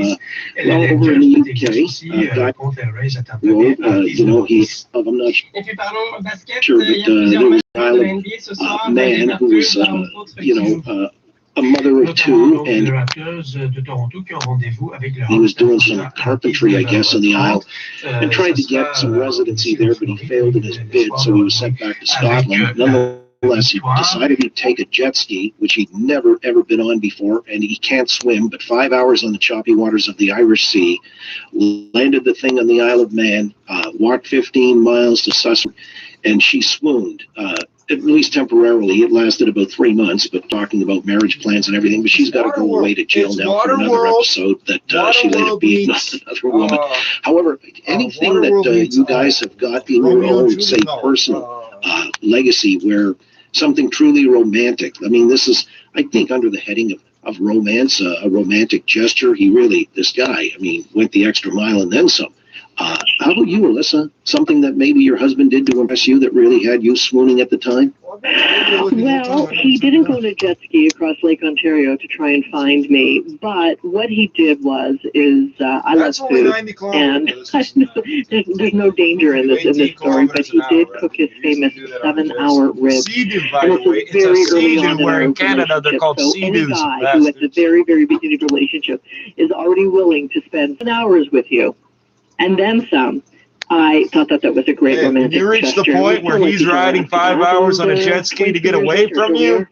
Well, over in the UK, guy wrote, he's, I'm not sure, but there was an island man who was, a mother of two, and he was doing some carpentry, I guess, in the Isle, and tried to get some residency there, but he failed in his bid, so he was sent back to Scotland. Nonetheless, he decided he'd take a jet ski, which he'd never, ever been on before, and he can't swim, but 5 hours on the choppy waters of the Irish Sea, landed the thing on the Isle of Man, walked 15 miles to Sussex, and she swooned. At least temporarily. It lasted about 3 months, but talking about marriage plans and everything. But she's got to go away to jail now for another episode that she later beat another woman. However, anything that you guys have got in your own, say, personal legacy where something truly romantic. I mean, this is, I think, under the heading of romance, a romantic gesture. He really, this guy, I mean, went the extra mile and then some. How about you, Alyssa? Something that maybe your husband did to impress you that really had you swooning at the time? Well, he didn't go to jet ski across Lake Ontario to try and find me, but what he did is I love food, and there's no danger in this story, but he did cook his famous 7-hour ribs. And this is very early on in our Canada. They're called sea-doos. So any guy who at the very, very beginning of the relationship is already willing to spend 7 hours with you, and then some. I thought that was a great romantic gesture. You reached the point where he's riding 5 hours on a jet ski to get away from you?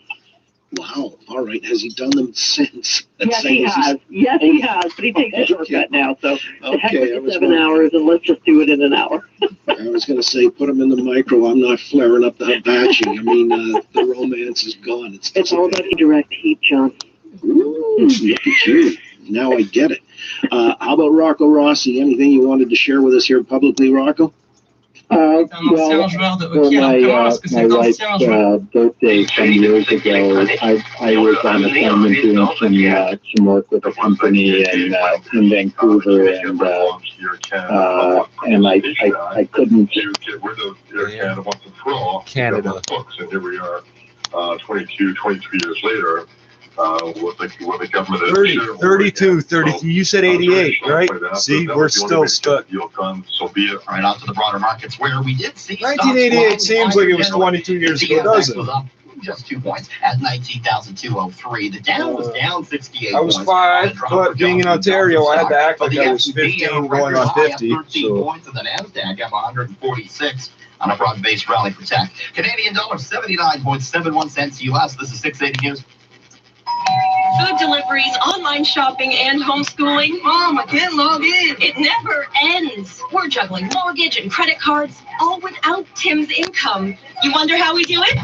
Wow. All right. Has he done them since? Yes, he has. Yes, he has. But he takes a shortcut now. So the heck with the 7 hours, and let's just do it in an hour. I was going to say, put him in the micro. I'm not flaring up the hibachi. I mean, the romance is gone. It's all about direct heat, John. Ooh, look at you. Now I get it. How about Rocco Rossi? Anything you wanted to share with us here publicly, Rocco? Well, for my wife's birthday some years ago, I was on assignment doing some work with a company in Vancouver, and I couldn't. Canada. And here we are, 23 years later. What the government 32. You said 88, right? See, we're still stuck. So be it. Right out to the broader markets where we did see 1988 seems like it was 22 years ago, doesn't it? Just 2 points at 19,203. The Dow was down 68 I was 5, but being in Ontario, I had to act like I was 15 going on 50. 13 points in the NASDAQ up 146 on a broad-based rally for tech. Canadian dollar 79.71 cents US. This is 680 News. Food deliveries, online shopping, and homeschooling. Mom, I can't log in. It never ends. We're juggling mortgage and credit cards, all without Tim's income. You wonder how we do it?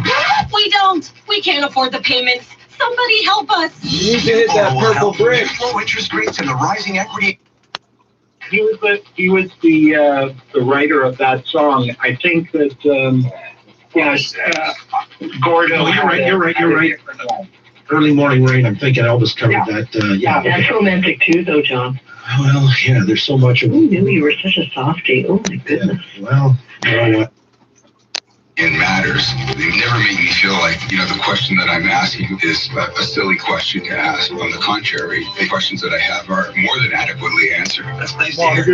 We don't. We can't afford the payments. Somebody help us. You need to hit that purple brick. Low interest rates and the rising equity. He was the writer of that song. I think that Gordon. Oh, you're right. Early Morning Rain, I'm thinking Elvis covered that. Yeah, that's romantic too, though, John. Well, yeah, there's so much of it. Who knew you were such a softie? Oh, my goodness. Yeah, well, you know what? It matters. They never make me feel like, the question that I'm asking is a silly question to ask. On the contrary, the questions that I have are more than adequately answered. That's nice to hear.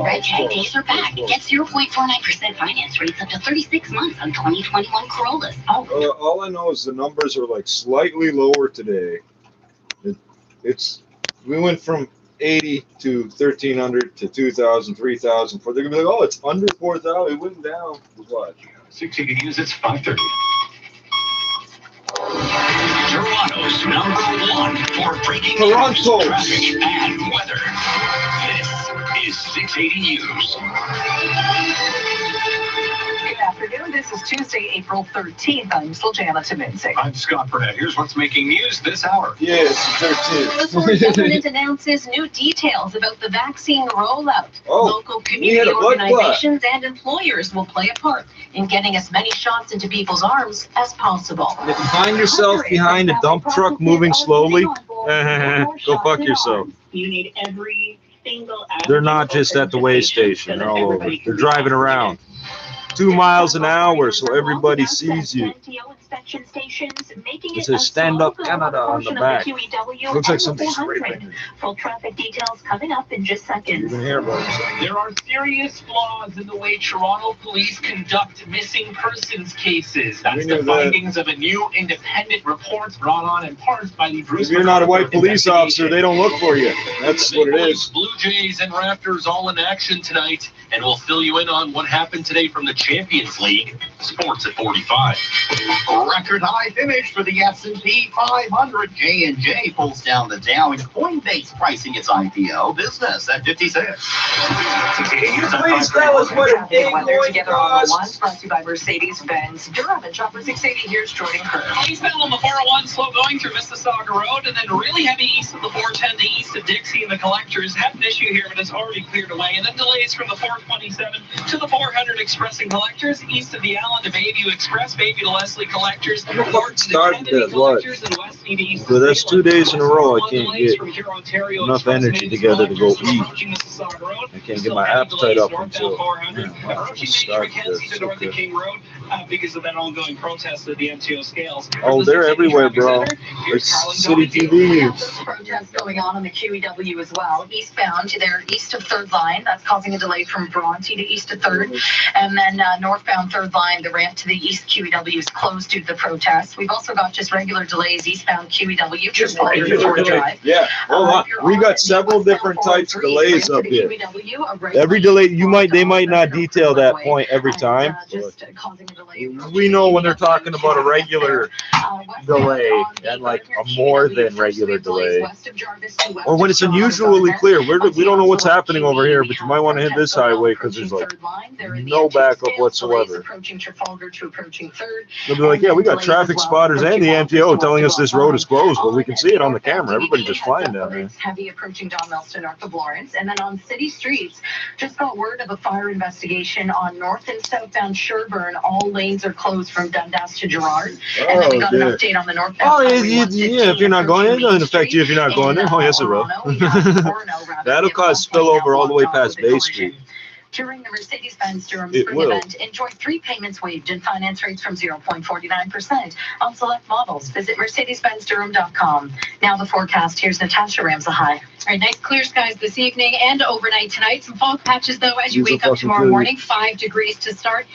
Red Tag Days are back. Get 0.49% finance rates up to 36 months on 2021 Corollas. All I know is the numbers are like slightly lower today. We went from 80 to 1,300 to 2,000, 3,000. They're gonna be like, oh, it's under 4,000. It went down. What? 60 News. It's 5:30. Toronto's #1 for breaking news, traffic, and weather. This is 680 News. Good afternoon. This is Tuesday, April 13th. I'm Sljana Timinsi. I'm Scott Burnett. Here's what's making news this hour. Yes, 13th. The Florida government announces new details about the vaccine rollout. Local community organizations and employers will play a part in getting as many shots into people's arms as possible. If you find yourself behind a dump truck moving slowly, go fuck yourself. You need every single. They're not just at the weigh station. They're all over. They're driving around 2 miles an hour so everybody sees you. inspection stations, making It it a says Stand Up small Canada on the portion of back. QEW Looks like and something the spray 400. painted. Full traffic details coming up in just seconds. You can hear about it. There are serious flaws in the way Toronto police conduct missing persons cases. That's the findings of a new independent report brought on in part by the Bruce. If you're not a white police officer, they don't look for you. That's what it is. Blue Jays and Raptors all in action tonight, and we'll fill you in on what happened today from the Champions League. Sports at 45. Record high finish for the S&P 500. J&J pulls down the Dow, and Coinbase pricing its IPO. Business at 56. Please tell us what a big weather together on the ones brought to you by Mercedes-Benz Durham and Shopper 680. Here's Jordan Kerr. Eastbound on the 401, slow going through Mississauga Road, and then really heavy east of the 410 to east of Dixie and the collectors. Have an issue here, but it's already cleared away. And then delays from the 427 to the 400 Express and collectors, east of the Allen to Bayview Express, Bayview to Leslie collectors, north to the Kennedy collectors, and west to east. So that's 2 days in a row I can't get enough energy together to go eat. I can't get my appetite up until because of that ongoing protest of the MTO scales. Oh, they're everywhere, bro. It's City TV. Protests going on the QEW as well. Eastbound, they're east of 3rd line. That's causing a delay from Bronte to east of 3rd. And then northbound 3rd line, the ramp to the east QEW is closed due to the protests. We've also got just regular delays eastbound QEW. Just drive. Yeah, hold on. We got several different types of delays up here. Every delay, they might not detail that point every time. We know when they're talking about a regular delay and like a more than regular delay, or when it's unusually clear. We don't know what's happening over here, but you might want to hit this highway because there's like no backup whatsoever. They'll be like, yeah, we got traffic spotters and the MTO telling us this road is closed, but we can see it on the camera. Everybody's just flying down there. Heavy approaching Don Milston north of Lawrence, and then on city streets, just got word of a fire investigation on north and southbound Sherburne. All lanes are closed from Dundas to Gerrard, and then we got an update on the northbound. Oh, yeah, if you're not going in, it doesn't affect you if you're not going in. Oh, yes, it will. That'll cause spillover all the way past Bay Street. During the Mercedes-Benz Durham Spring event, enjoy 3 payments waived and finance rates from 0.49% on select models. Visit MercedesBenzDurham.com. Now the forecast. Here's Natasha Ramsahai. All right, nice clear skies this evening and overnight tonight. Some fog patches, though, as you wake up tomorrow morning. 5 degrees to start.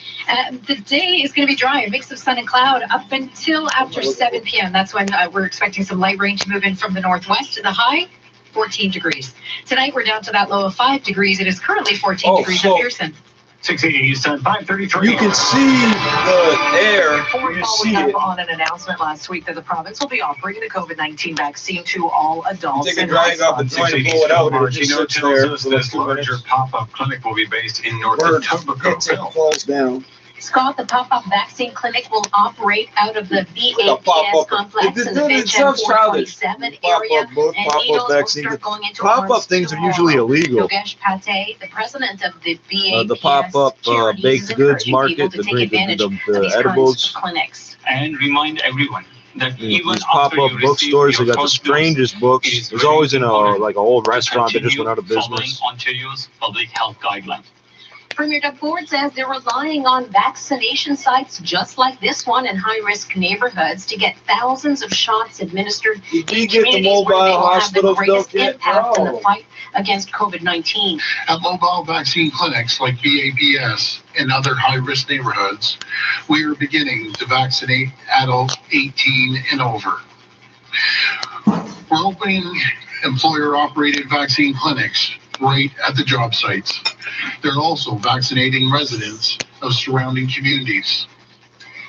The day is going to be dry, a mix of sun and cloud up until after 7 p.m. That's when we're expecting some light rain to move in from the northwest. The high, 14 degrees. Tonight, we're down to that low of 5 degrees. It is currently 14 degrees at Pearson. 680 Eastern, 533. You can see the air. You see it. On an announcement last week that the province will be offering the COVID-19 vaccine to all adults. Take a drag up and try to pull it out. It just sits there. This larger pop-up clinic will be based in North Etobicoke. Falls down. Scott, the pop-up vaccine clinic will operate out of the BAPS complex in the Bench and 427 area. And needles will start going into pop-up things are usually illegal. Yogesh Pate, the president of the BAPS, the pop-up baked goods market, the edibles. Clinics. And remind everyone that even these pop-up bookstores, they got the strangest books. There's always in a old restaurant that just went out of business. Ontario's public health guidelines. Premier Doug Ford says they're relying on vaccination sites just like this one in high-risk neighborhoods to get thousands of shots administered in communities where they will have the greatest impact in the fight against COVID-19. At mobile vaccine clinics like BAPS and other high-risk neighborhoods, we are beginning to vaccinate adults 18 and over. We're opening employer-operated vaccine clinics right at the job sites. They're also vaccinating residents of surrounding communities.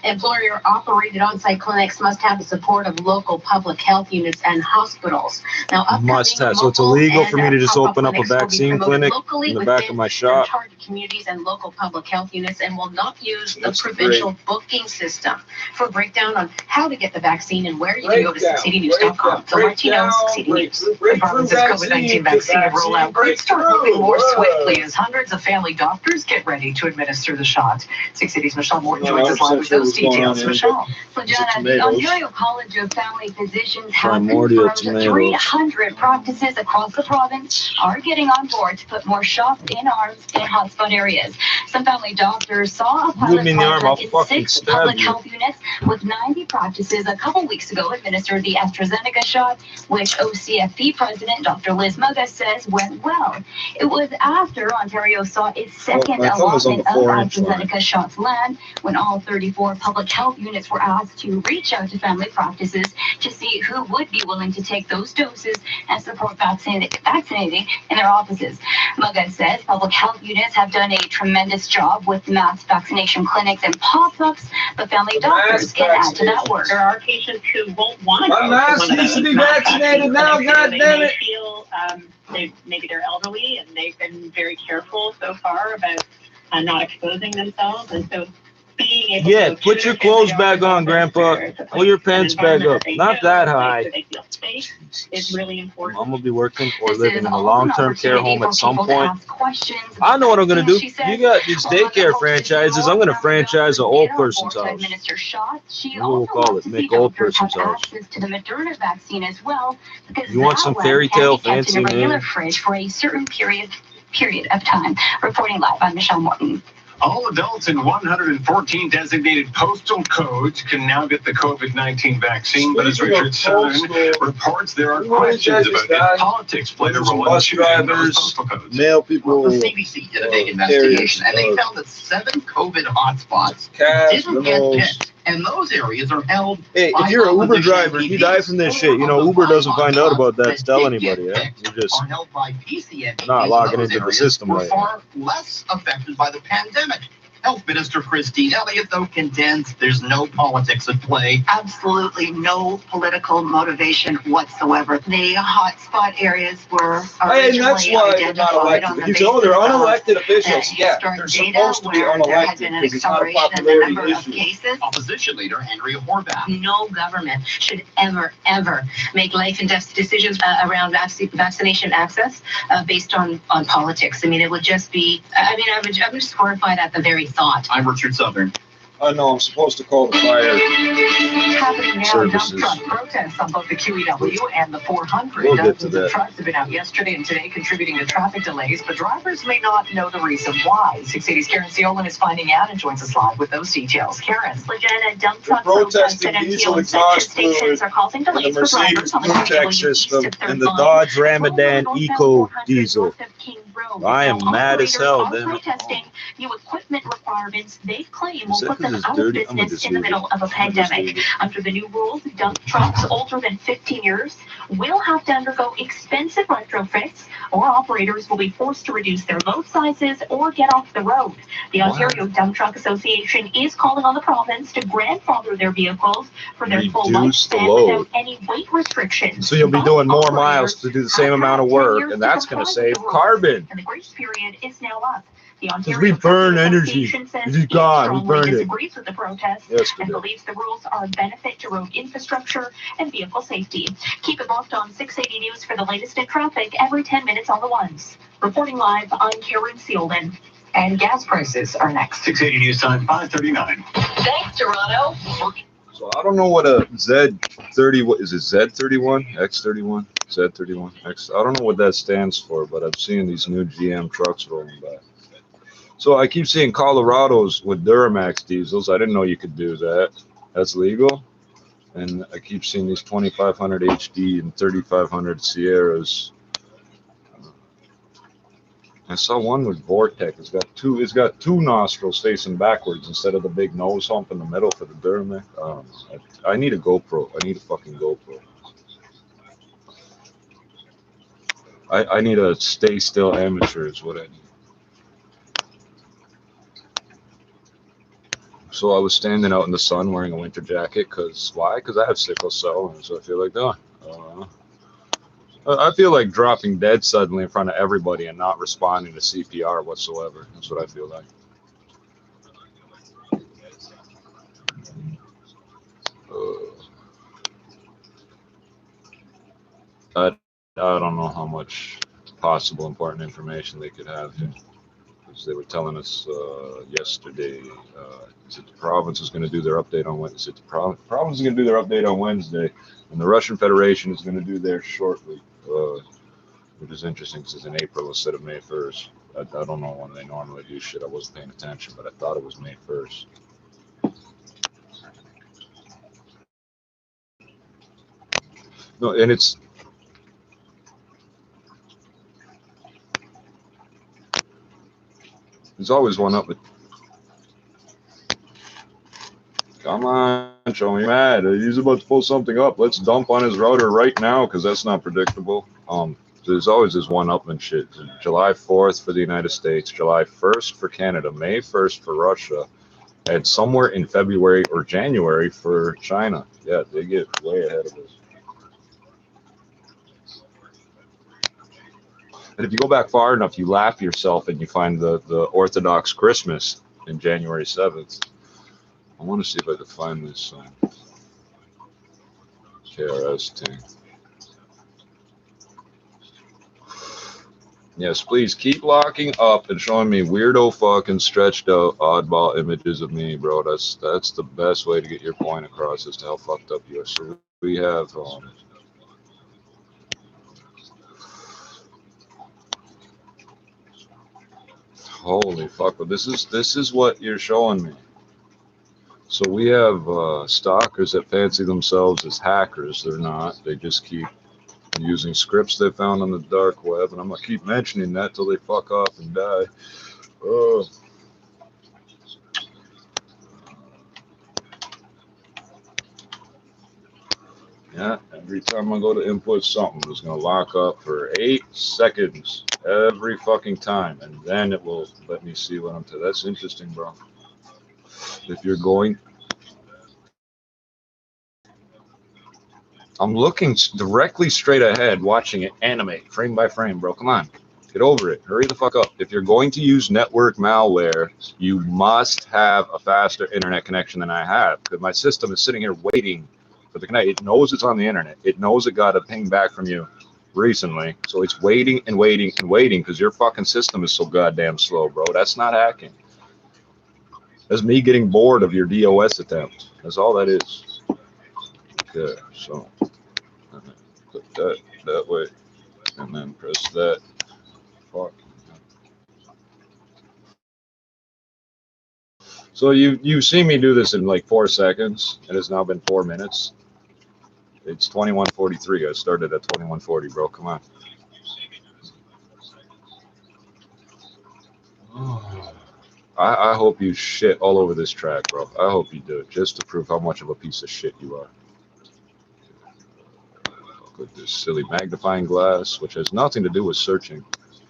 Employer-operated on-site clinics must have the support of local public health units and hospitals. Now, must have. So it's illegal for me to just open up a vaccine clinic in the back of my shop. Target communities and local public health units, and will not use the provincial booking system. For a breakdown on how to get the vaccine and where you can go to SickCityNews.com. So Martino, City News. The province's COVID-19 vaccine rollout could start moving more swiftly as hundreds of family doctors get ready to administer the shot. 6 Cities' Michelle Morton joins us live with those details, Michelle. So, Jenna, the Ontario College of Family Physicians have Primordial confirmed tomatoes. 300 practices across the province are getting on board to put more shots in arms in hotspot areas. Some family doctors saw a pilot project in 6 public health units with 90 practices a couple weeks ago administered the AstraZeneca shot, which OCFP President Dr. Liz Mugga says went well. It was after Ontario saw its second allotment of AstraZeneca shots land when all 34 public health units were asked to reach out to family practices to see who would be willing to take those doses and support vaccinating in their offices. Mugga says public health units have done a tremendous job with mass vaccination clinics and pop-ups, but family doctors can add to that work. There are patients who won't want My mask needs to be vaccinated now, goddammit! Maybe they're elderly and they've been very careful so far about not exposing themselves, and so being able Yeah, put your clothes back on, Grandpa. Pull your pants back up. Not that high. they feel safe is really important. I'm gonna be working or living in a long-term care home at some point. I know what I'm gonna do. You got these daycare franchises. I'm gonna franchise an old person's house. We'll call it make old person's house. To the Moderna vaccine as well, because you want some fairy tale fancy name? Fridge for a certain period of time. Reporting live, I'm Michelle Morton. All adults in 114 designated postal codes can now get the COVID-19 vaccine, but as Richard Southern reports, there are questions about if politics played a role in bus choosing those drivers, postal codes. mail people. The CBC did a big investigation, and they found that 7 COVID hotspots didn't get picked, and those areas are held. Hey, if you're an Uber driver, you die from this shit. You know, Uber doesn't find out about that to tell anybody. Yeah? You're just not logging into the system were right far less affected by the pandemic. Health Minister Christine Elliott, though, contends there's no politics at play. Absolutely no political motivation whatsoever. The hotspot areas were originally that's why they're not identified elected. on the You basis know, they're of unelected officials. Yeah, they're historic supposed to be data where there had unelected been an because it's not a acceleration in the popularity number of issue. cases. Opposition leader Andrea Horvath. No government should ever make life and death decisions around vaccination access based on politics. I mean, it would just be, I'm just horrified at the very thought. I'm Richard Southern. I know, I'm supposed to call the fire Happening now, services. dump truck protests on both the QEW and the 400. We'll get to Dozens that. of trucks have been out yesterday and today contributing to traffic delays, but drivers may not know the reason why. 680's Karen Seolin is finding out and joins us live with those details. Karen. Legit dump truck protesting diesel exhaust fluid are causing in the delays for Mercedes drivers on the Blue Tech QEW system to third and the line. Dodge Ramadan Eco Diesel. I am mad as hell, Operators then. are protesting new equipment requirements they claim Is will that put them 'cause it's out of dirty? I'm gonna business just in the leave it. middle of a pandemic. Under the new rules, dump trucks older than 15 years will have to undergo expensive retrofits, or operators will be forced to reduce their load sizes or get off the road. The Ontario Dump Truck Association is calling on the province to grandfather their vehicles for their full Reduce the lifespan load. without any weight restrictions. So you'll be But doing more operators miles to do the same amount of work, and that's going to save carbon. and the grace period is now up. The Because Ontario we burn Truck energy. Association says It's gone. We strongly burned it. disagrees with the protest Yes, we and did. believes the rules are a benefit to road infrastructure and vehicle safety. Keep it locked on 680 News for the latest in traffic every 10 minutes on the ones. Reporting live, I'm Karen Seolin. And gas prices are next. 680 News Time, 5:39. Thanks, Toronto. So I don't know what a Z30, what is it, Z31, X31, Z31, X, I don't know what that stands for, but I'm seeing these new GM trucks rolling by. So I keep seeing Colorados with Duramax diesels. I didn't know you could do that. That's legal. And I keep seeing these 2500 HD and 3500 Sierras. I saw one with Vortec. It's got two nostrils facing backwards instead of the big nose hump in the middle for the Duramax. I need a GoPro. I need a fucking GoPro. I need a stay still amateur is what I need. So I was standing out in the sun wearing a winter jacket. Why? Because I have sickle cell, and so I feel like dying. I feel like dropping dead suddenly in front of everybody and not responding to CPR whatsoever. That's what I feel like. I don't know how much possible important information they could have here. as they were telling us yesterday. Is it the province is going to do their update on Wednesday? Is it the province is going to do their update on Wednesday, and the Russian Federation is going to do theirs shortly, which is interesting because it's in April instead of May 1st. I don't know when they normally do shit. I wasn't paying attention, but I thought it was May 1st. No, and it's there's always one up. But come on, show me mad. He's about to pull something up. Let's dump on his router right now because that's not predictable. There's always this one-upman shit. July 4th for the United States, July 1st for Canada, May 1st for Russia, and somewhere in February or January for China. Yeah, they get way ahead of us. And if you go back far enough, you laugh yourself and you find the Orthodox Christmas in January 7th. I want to see if I can find this KRS thing. Yes, please keep locking up and showing me weirdo fucking stretched out oddball images of me, bro. That's the best way to get your point across as to how fucked up you are. So we have holy fuck, but this is what you're showing me. So we have stalkers that fancy themselves as hackers. They're not. They just keep using scripts they found on the dark web, and I'm gonna keep mentioning that till they fuck off and die. Yeah, every time I go to input something, it's gonna lock up for 8 seconds every fucking time, and then it will let me see what I'm to. That's interesting, bro. If you're going, I'm looking directly straight ahead, watching it animate frame by frame, bro. Come on, get over it. Hurry the fuck up. If you're going to use network malware, you must have a faster internet connection than I have, because my system is sitting here waiting for the connect. It knows it's on the internet. It knows it got a ping back from you recently, so it's waiting and waiting and waiting because your fucking system is so goddamn slow, bro. That's not hacking. That's me getting bored of your DOS attempt. That's all that is. Okay, so put that way, and then press that. Fuck. So you see me do this in like 4 seconds. It has now been 4 minutes. It's 21:43. I started at 21:40, bro. Come on. I hope you shit all over this track, bro. I hope you do it just to prove how much of a piece of shit you are. With this silly magnifying glass, which has nothing to do with searching.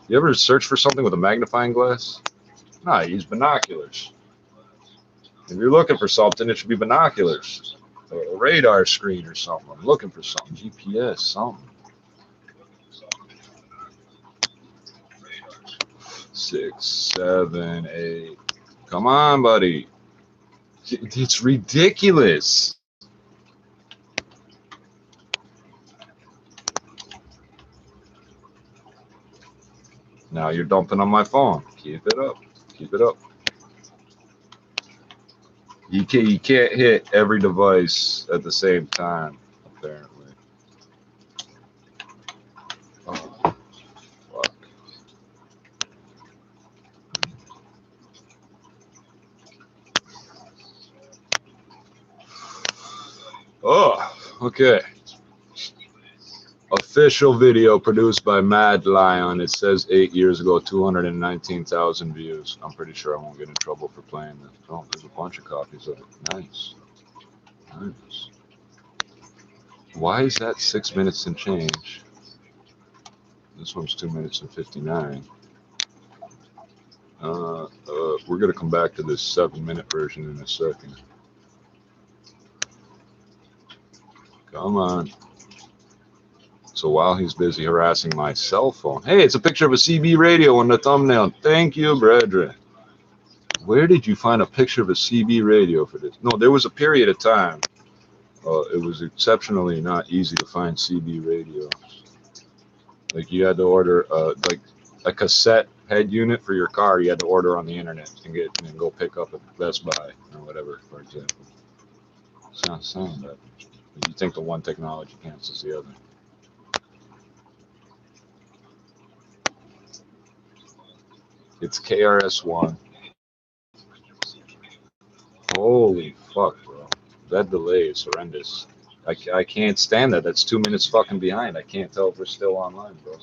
You ever search for something with a magnifying glass? Nah, use binoculars. If you're looking for something, it should be binoculars. A radar screen or something. I'm looking for something. GPS, something. 6, 7, 8. Come on, buddy. It's ridiculous. Now you're dumping on my phone. Keep it up. Keep it up. You can't hit every device at the same time, apparently. Oh, fuck. Oh, okay. Official video produced by Mad Lion. It says 8 years ago, 219,000 views. I'm pretty sure I won't get in trouble for playing this. Oh, there's a bunch of copies of it. Nice. Nice. Why is that 6 minutes and change? This one's 2 minutes and 59. We're going to come back to this 7-minute version in a second. Come on. So while he's busy harassing my cell phone, hey, it's a picture of a CB radio on the thumbnail. Thank you, brethren. Where did you find a picture of a CB radio for this? No, there was a period of time. It was exceptionally not easy to find CB radios. Like you had to order like a cassette head unit for your car, you had to order on the internet and go pick up at Best Buy or whatever, for example. Sounds bad. You think the one technology cancels the other. It's KRS-One. Holy fuck, bro. That delay is horrendous. I can't stand that. That's 2 minutes fucking behind. I can't tell if we're still online, bro.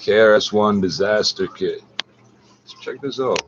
KRS-One disaster kit. Let's check this out.